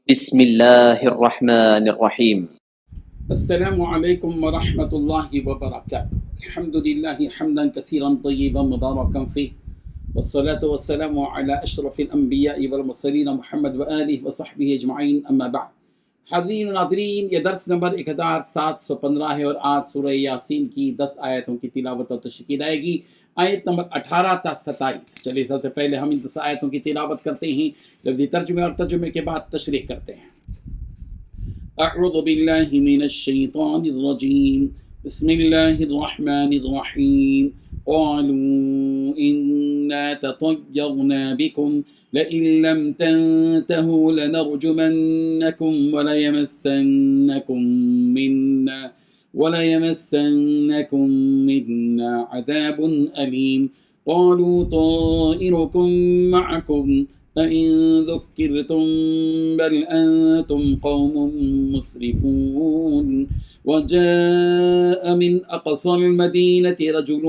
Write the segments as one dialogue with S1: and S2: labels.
S1: بسم اللہ الرحمن الرحیم۔
S2: السلام علیکم ورحمۃ اللہ وبرکاتہ۔ الحمد للہ حمدا کثیرا طیبا مبارکا فیہ، والصلاة والسلام علی اشرف الانبیاء والمرسلین محمد وآلہ وصحبہ اجمعین، اما بعد۔ حاضرین و ناظرین، یہ درس نمبر 1715 ہے اور آج سورہ یاسین کی 10 آیتوں کی تلاوت و تشریح آئے گی، آیت نمبر 18 تا 27۔ چلیے سب سے پہلے ہم ان 10 آیتوں کی تلاوت کرتے ہیں، لفظی ترجمے اور ترجمے کے بعد تشریح کرتے ہیں۔ اعوذ باللہ من الشیطان الرجیم، بسم اللہ الرحمن الرحیم۔ قالوا انا تطیرنا بکم لئن لم تنتهوا لنرجمنکم وليمسنكم منا عذاب أليم۔ قالوا طائركم معكم أئن ذكرتم بل أنتم قوم مسرفون۔ وجاء من أقصى المدينة رجل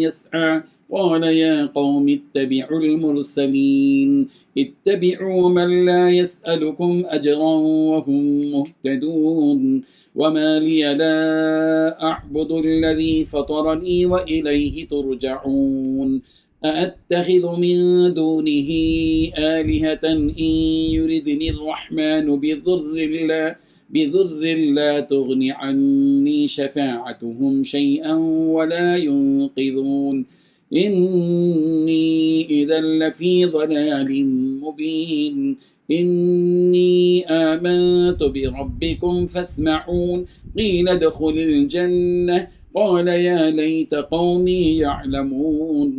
S2: يسعى قال يا قوم اتبعوا المرسلين اتبعوا من لا يسألكم أجرا وهم مهتدون۔ وما لي لا أعبد الذي فطرني وإليه ترجعون۔ أأتخذ من دونه آلهة إن يردني الرحمن بضر لا تغن عني شفاعتهم شيئا ولا ينقذون۔ إني إذا لفي ضلال مبين۔ إني آمنت بربكم فاسمعون۔ قيل ادخل الجنة قال يا ليت قومي يعلمون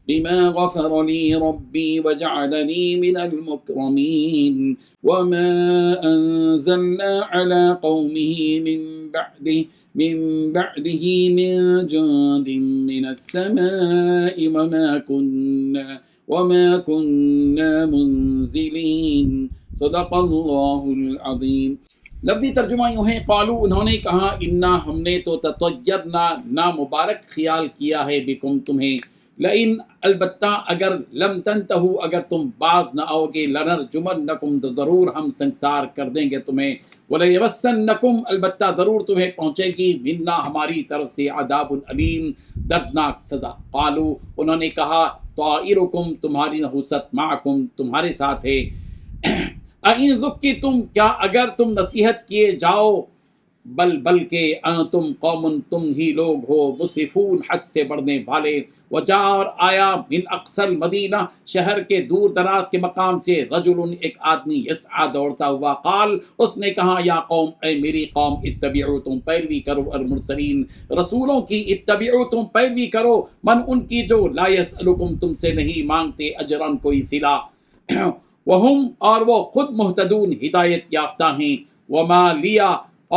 S2: بما غفر لي ربي وجعلني من المكرمين۔ وما أنزلنا على قومه من بعده من جند من السماء وما كنا منزلين۔ صدق اللہ العظیم۔ لفظی ترجمہ یوں ہے، قالو انہوں نے کہا، انا ہم نے تو تطیرنا نامبارک خیال کیا ہے، بکم تمہیں، لئن البتہ اگر، لم تنتہو اگر تم باز نہ آؤ گے، لنرجمنکم تو ضرور ہم سنسار کر دیں گے تمہیں، ولیمسنکم البتہ ضرور تمہیں پہنچے گی، منا ہماری طرف سے، عذاب علیم دردناک سزا۔ قالو انہوں نے کہا، طائرکم تمہاری نحوست، معکم تمہارے ساتھ ہے، اَإِن ذُكِّرْتُمْ کیا اگر تم نصیحت کیے جاؤ، بلکہ انتم قوم تم ہی لوگ ہو، مسرفون حد سے بڑھنے والے۔ وجاء اور آیا، من اقصی المدینہ شہر کے دور دراز کے مقام سے، رجل ایک آدمی، یسعی دوڑتا ہوا، قال اس نے کہا، یا قوم اے میری قوم، اتبعو تم پیروی کرو، المرسلین رسولوں کی، اتبعو تم پیروی کرو، من ان کی جو لا یسألکم تم سے نہیں مانگتے، اجرن کوئی صلہ، وہم اور وہ خود مہتدون ہدایت یافتہ ہیں۔ وما لیا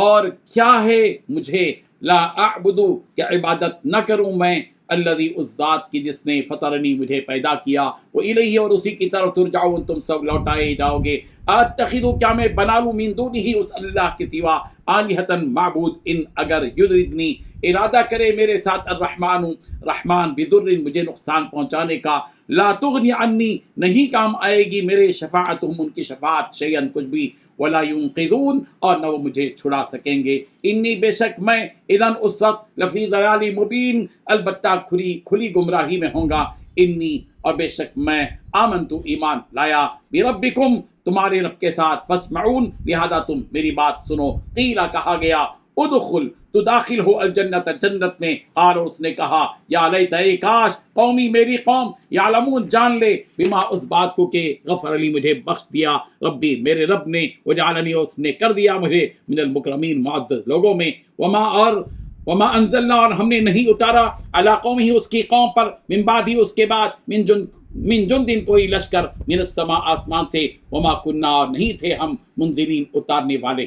S2: اور کیا ہے مجھے، لا اعبدو کہ عبادت نہ کروں میں، الذی اس ذات کی جس نے فطرنی مجھے پیدا کیا، وہ الیہ اور اسی کی طرف ترجعون تم سب لوٹائے جاؤ گے۔ اتخذو کیا میں بنا لوں، من دونہ اس اللہ کے سوا، آلہۃ معبود، ان اگر یردنی ارادہ کرے میرے ساتھ، الرحمن رحمان، بضر مجھے نقصان پہنچانے کا، لا تغنی عنی نہیں کام آئے گی میرے شفاعتہم ان کی شفاعت، شیئن کچھ بھی، ولا ينقذون اور نہ وہ مجھے چھڑا سکیں گے۔ انی بے شک میں، اذن اس وقت، لفی ضلال مبین البتہ کھلی گمراہی میں ہوں گا۔ انی اور بے شک میں، آمنت ایمان لایا، بربکم تمہارے رب کے ساتھ، فاسمعون لہذا تم میری بات سنو۔ قیل کہا گیا، ادخل تو داخل ہو، الجنت جنت میں، قال اس نے کہا، یا لیت اے کاش، قومی میری قوم، یعلمون جان لے، بما اس بات کو کہ غفر علی مجھے بخش دیا، ربی میرے رب نے، وجعلنی اس نے کر دیا مجھے، من المکرمین معزز لوگوں میں، وما انزلنا اور ہم نے نہیں اتارا، علی قومہ اس کی قوم پر، من بعد ہی اس کے بعد، من جندن کوئی لشکر، من السماء آسمان سے، وما کننا اور نہیں تھے ہم، منزلین اتارنے والے۔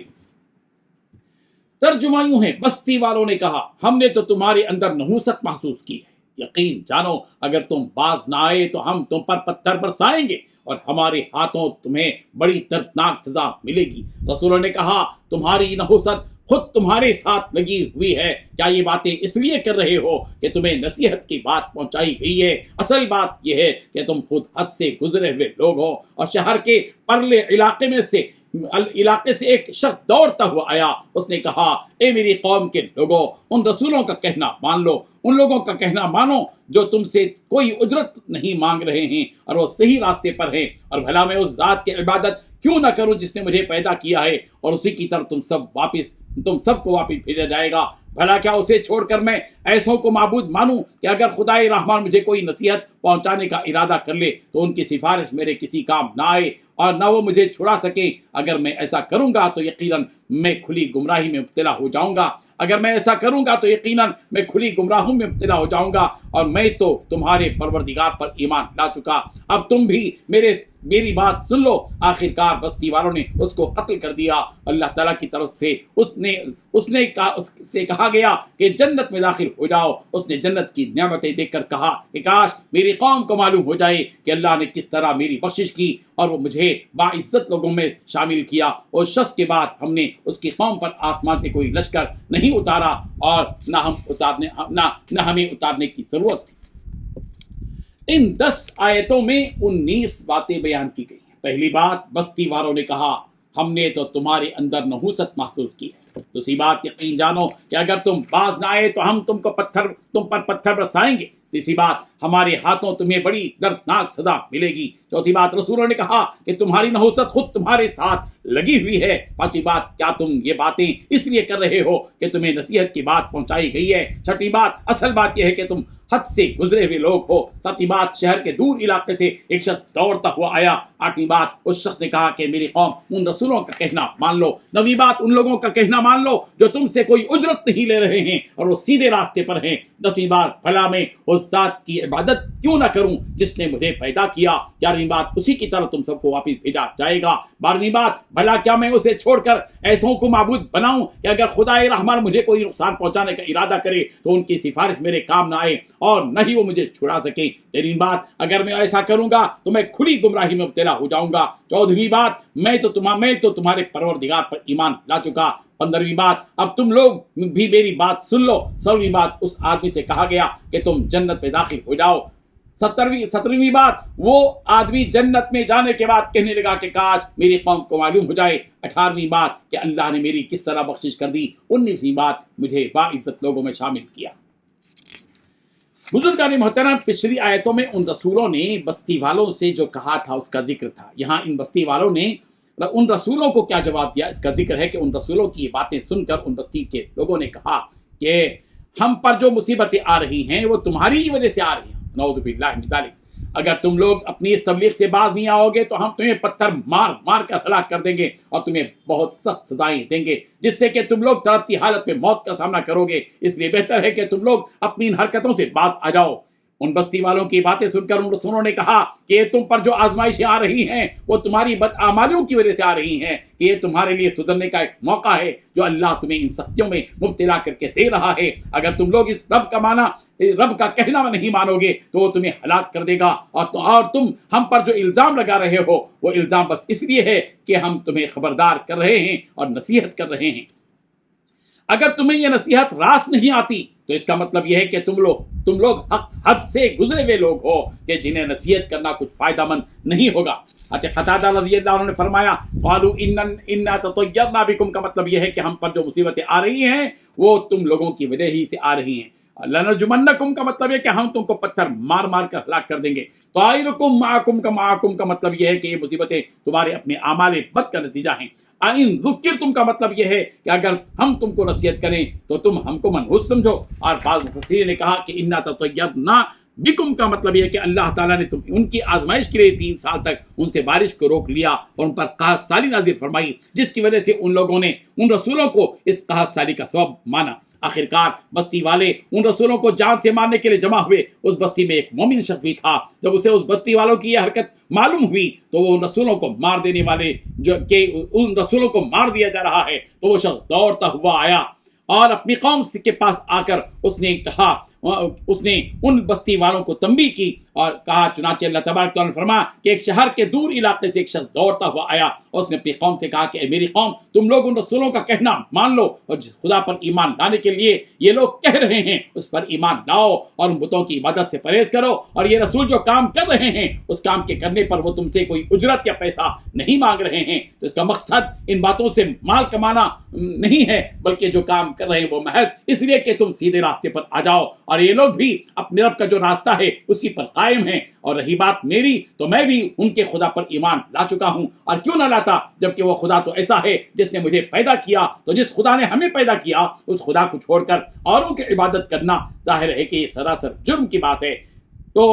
S2: ترجمہ یوں ہے، بستی والوں نے کہا، ہم نے تو تمہارے اندر نحوست محسوس کی ہے، یقین جانو اگر تم باز نہ آئے تو ہم تم پر پتھر برسائیں گے اور ہمارے ہاتھوں تمہیں بڑی دردناک سزا ملے گی۔ رسولوں نے کہا، تمہاری نحوست خود تمہارے ساتھ لگی ہوئی ہے، کیا یہ باتیں اس لیے کر رہے ہو کہ تمہیں نصیحت کی بات پہنچائی گئی ہے؟ اصل بات یہ ہے کہ تم خود حد سے گزرے ہوئے لوگ ہو اور شہر کے پرلے علاقے میں سے علاقے سے ایک شخص دوڑتا ہوا آیا، اس نے کہا اے میری قوم کے لوگوں، ان رسولوں کا کہنا مان لو، ان لوگوں کا کہنا مانو جو تم سے کوئی اجرت نہیں مانگ رہے ہیں اور وہ صحیح راستے پر ہیں، اور بھلا میں اس ذات کی عبادت کیوں نہ کروں جس نے مجھے پیدا کیا ہے اور اسی کی طرف تم سب کو واپس بھیجا جائے گا۔ بھلا کیا اسے چھوڑ کر میں ایسوں کو معبود مانوں کہ اگر خدائے رحمان مجھے کوئی نصیحت پہنچانے کا ارادہ کر لے تو ان کی سفارش میرے کسی کام نہ آئے اور نہ وہ مجھے چھڑا سکیں؟ اگر میں ایسا کروں گا تو یقیناً میں کھلی گمراہی میں مبتلا ہو جاؤں گا، ہو جاؤں گا اور میں تو تمہارے پروردگار پر ایمان لا چکا۔ اب تم بھی میری بات سن لو۔ آخرکار بستی والوں نے اس کو قتل کر دیا۔ اللہ تعالیٰ کی طرف سے اس سے کہا گیا کہ جنت میں داخل ہو جاؤ۔ اس نے جنت کی نعمتیں دیکھ کر کہا کہ کاش میری قوم کو معلوم ہو جائے کہ اللہ نے کس طرح میری بخشش کی اور وہ مجھے باعزت لوگوں میں شامل کیا۔ اور شخص کے بعد ہم نے اس کی قوم پر آسمان سے کوئی لشکر نہیں اتارا اور نہ ہمیں اتارنے کی ضرورت تھی۔ ان 10 آیتوں میں 19 باتیں بیان کی گئی ہیں۔ پہلی بات، بستی والوں نے کہا ہم نے تو تمہارے اندر نحوست محسوس کی ہے۔ دوسری بات، یقین جانو کہ اگر تم باز نہ آئے تو ہم تم پر پتھر برسائیں گے۔ تیسری بات، ہمارے ہاتھوں تمہیں بڑی دردناک سزا ملے گی۔ چوتھی بات، رسولوں نے کہا کہ تمہاری نحوست خود تمہارے ساتھ لگی ہوئی ہے۔ پانچویں بات، کیا تم یہ باتیں اس لیے کر رہے ہو کہ تمہیں نصیحت کی بات پہنچائی گئی ہے؟ چھٹی بات، اصل بات یہ ہے کہ تم حد سے گزرے ہوئے لوگ ہو۔ ساتویں بات، شہر کے دور علاقے سے ایک شخص دوڑتا ہوا آیا۔ آٹھویں بات، اس شخص نے کہا کہ میری قوم ان رسولوں کا کہنا مان لو۔ نویں بات، ان لوگوں کا کہنا مان لو جو تم سے کوئی اجرت نہیں لے رہے ہیں اور وہ سیدھے راستے پر ہیں۔ 10ویں بات، بھلا میں اس ذات کی عبادت کیوں نہ کروں جس نے مجھے پیدا کیا۔ 11ویں بات، اسی کی طرف تم سب کو واپس بھیجا جائے گا۔ 12ویں بات، بھلا کیا میں اسے چھوڑ کر ایسوں کو معبود بناؤں کہ اگر خدائے رحمان مجھے کوئی نقصان پہنچانے کا ارادہ کرے تو ان کی سفارش میرے کام نہ آئے اور نہ ہی وہ مجھے چھڑا سکے۔ 13ویں بات، اگر میں ایسا کروں گا تو میں کھلی گمراہی میں مبتلا ہو جاؤں گا۔ 14ویں بات، میں تو تمہارے پروردگار پر ایمان لا چکا۔ 15ویں بات، اب تم لوگ بھی میری بات سن لو۔ 16ویں بات، اس آدمی سے کہا گیا کہ تم جنت میں داخل ہو جاؤ۔ 17ویں بات، وہ آدمی جنت میں جانے کے بعد کہنے لگا کہ کاش میری قوم کو معلوم ہو جائے۔ 18ویں بات کہ اللہ نے میری کس طرح بخشش کر دی۔ 19ویں بات، مجھے باعزت لوگوں میں شامل کیا۔ بزرگان محترم، پچھلی آیتوں میں ان رسولوں نے بستی والوں سے جو کہا تھا اس کا ذکر تھا۔ یہاں ان بستی والوں نے ان رسولوں کو کیا جواب دیا اس کا ذکر ہے کہ ان رسولوں کی باتیں سن کر ان بستی کے لوگوں نے کہا کہ ہم پر جو مصیبتیں آ رہی ہیں وہ تمہاری ہی وجہ سے آ رہی ہیں۔ نعوذ باللہ من ذالک۔ اگر تم لوگ اپنی اس تبلیغ سے باز نہیں آؤ گے تو ہم تمہیں پتھر مار کر ہلاک کر دیں گے اور تمہیں بہت سخت سزائیں دیں گے جس سے کہ تم لوگ تڑپتی حالت میں موت کا سامنا کرو گے۔ اس لیے بہتر ہے کہ تم لوگ اپنی ان حرکتوں سے باز آ جاؤ۔ ان بستی والوں کی باتیں سن کر ان رسولوں نے کہا کہ یہ تم پر جو آزمائشیں آ رہی ہیں وہ تمہاری بدعمالیوں کی وجہ سے آ رہی ہیں، کہ یہ تمہارے لیے سدھرنے کا ایک موقع ہے جو اللہ تمہیں ان سختیوں میں مبتلا کر کے دے رہا ہے۔ اگر تم لوگ اس رب کا کہنا نہیں مانو گے تو وہ تمہیں ہلاک کر دے گا، اور تم ہم پر جو الزام لگا رہے ہو وہ الزام بس اس لیے ہے کہ ہم تمہیں خبردار کر رہے ہیں اور نصیحت کر رہے ہیں۔ اگر تمہیں یہ نصیحت راست نہیں آتی تو اس کا مطلب یہ ہے کہ تم لوگ حد سے گزرے ہوئے لوگ ہو کہ جنہیں نصیحت کرنا کچھ فائدہ مند نہیں ہوگا۔ حضرت قتادہ رضی اللہ عنہ نے فرمایا قالوا انا تطیرنا بکم کا مطلب یہ ہے کہ ہم پر جو مصیبتیں آ رہی ہیں وہ تم لوگوں کی وجہ ہی سے آ رہی ہیں۔ لنرجمنکم کا مطلب ہے کہ ہم تم کو پتھر مار کر ہلاک کر دیں گے۔ طائرکم معکم کا مطلب یہ ہے کہ یہ مصیبتیں تمہارے اپنے اعمال بد کا نتیجہ ہیں۔ آئین ذکرتم کا مطلب یہ ہے کہ اگر ہم تم کو نصیحت کریں تو تم ہم کو منحوس سمجھو۔ اور بعض مفسرین نے کہا کہ انا تطیرنا بکم کا مطلب یہ ہے کہ اللہ تعالیٰ نے ان کی آزمائش کے لیے 3 سال تک ان سے بارش کو روک لیا اور ان پر قحط سالی نازل فرمائی، جس کی وجہ سے ان لوگوں نے ان رسولوں کو اس قحط سالی کا سبب مانا۔ آخرکار بستی والے ان رسولوں کو جان سے مارنے کے لیے جمع ہوئے۔ اس بستی میں ایک مومن شخص بھی تھا۔ جب اسے اس بستی والوں کی یہ حرکت معلوم ہوئی تو وہ ان رسولوں کو مار دینے والے ان رسولوں کو مار دیا جا رہا ہے تو وہ شخص دوڑتا ہوا آیا اور اپنی قوم کے پاس آ کر اس نے کہا اس نے ان بستی والوں کو تنبیہ کی اور کہا، چنانچہ اللہ تبارک تعالیٰ نے فرمایا کہ ایک شہر کے دور علاقے سے ایک شخص دوڑتا ہوا آیا اور اس نے اپنی قوم سے کہا کہ اے میری قوم، تم لوگ ان رسولوں کا کہنا مان لو، اور خدا پر ایمان لانے کے لیے یہ لوگ کہہ رہے ہیں اس پر ایمان لاؤ اور ان بتوں کی عبادت سے پرہیز کرو، اور یہ رسول جو کام کر رہے ہیں اس کام کے کرنے پر وہ تم سے کوئی اجرت یا پیسہ نہیں مانگ رہے ہیں۔ تو اس کا مقصد ان باتوں سے مال کمانا نہیں ہے، بلکہ جو کام کر رہے ہیں وہ محض اس لیے کہ تم سیدھے راستے پر آ جاؤ، اور یہ لوگ بھی اپنے رب کا جو راستہ ہے اسی پر قائم ہیں۔ اور رہی بات میری، تو میں بھی ان کے خدا پر ایمان لا چکا ہوں، اور کیوں نہ لاتا جبکہ وہ خدا تو ایسا ہے جس نے مجھے پیدا کیا، تو جس خدا نے ہمیں پیدا کیا اس خدا کو چھوڑ کر اوروں کی عبادت کرنا ظاہر ہے کہ یہ سراسر جرم کی بات ہے۔ تو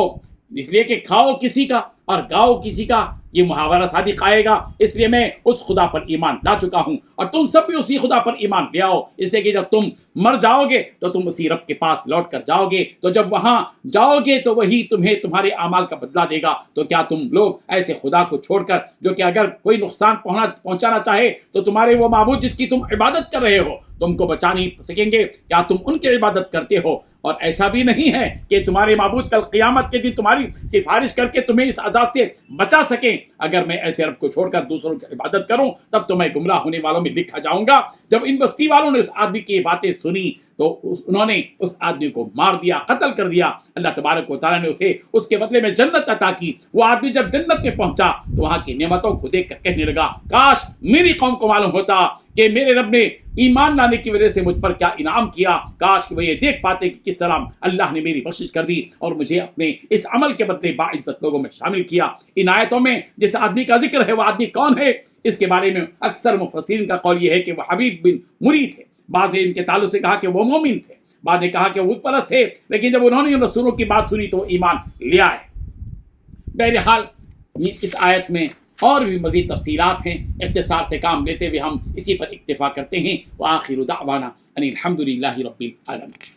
S2: اس لیے کہ کھاؤ کسی کا اور گاؤ کسی کا، یہ محاورہ صادق آئے گا، اس لیے میں اس خدا پر ایمان لا چکا ہوں، اور تم سب بھی اسی خدا پر ایمان لے آؤ، اس لیے کہ جب تم مر جاؤ گے تو تم اسی رب کے پاس لوٹ کر جاؤ گے، تو جب وہاں جاؤ گے تو وہی تمہیں تمہارے اعمال کا بدلہ دے گا۔ تو کیا تم لوگ ایسے خدا کو چھوڑ کر، جو کہ اگر کوئی نقصان پہنچانا چاہے تو تمہارے وہ معبود جس کی تم عبادت کر رہے ہو تم کو بچا نہیں سکیں گے، کیا تم ان کی عبادت کرتے ہو؟ اور ایسا بھی نہیں ہے کہ تمہارے معبود کل قیامت کے دن تمہاری سفارش کر کے تمہیں اس عذاب سے بچا سکیں۔ اگر میں ایسے رب کو چھوڑ کر دوسروں کی عبادت کروں تب تو میں گمراہ ہونے والوں میں لکھا جاؤں گا۔ جب ان بستی والوں نے اس آدمی کی باتیں سنی تو انہوں نے اس آدمی کو مار دیا، قتل کر دیا۔ اللہ تبارک و تعالیٰ نے اسے اس کے بدلے میں جنت عطا کی۔ وہ آدمی جب جنت میں پہنچا تو وہاں کی نعمتوں کو دیکھ کر کہنے لگا، کاش میری قوم کو معلوم ہوتا کہ میرے رب نے ایمان لانے کی وجہ سے مجھ پر کیا انعام کیا، کاش کہ وہ یہ دیکھ پاتے کہ کس طرح اللہ نے میری بخشش کر دی اور مجھے اپنے اس عمل کے بدلے باعزت لوگوں میں شامل کیا۔ ان آیتوں میں جس آدمی کا ذکر ہے وہ آدمی کون ہے؟ اس کے بارے میں اکثر مفسرین کا قول یہ ہے کہ وہ حبیب بن مری تھے۔ بعض نے ان کے تعلق سے کہا کہ وہ مومن تھے، بعض نے کہا کہ وہ بت پرست تھے، لیکن جب انہوں نے ان رسولوں کی بات سنی تو وہ ایمان لے آئے۔ بہرحال اس آیت میں اور بھی مزید تفصیلات ہیں، اختصار سے کام لیتے ہوئے ہم اسی پر اکتفا کرتے ہیں۔ وآخر دعوانا ان الحمد للہ رب العالمین۔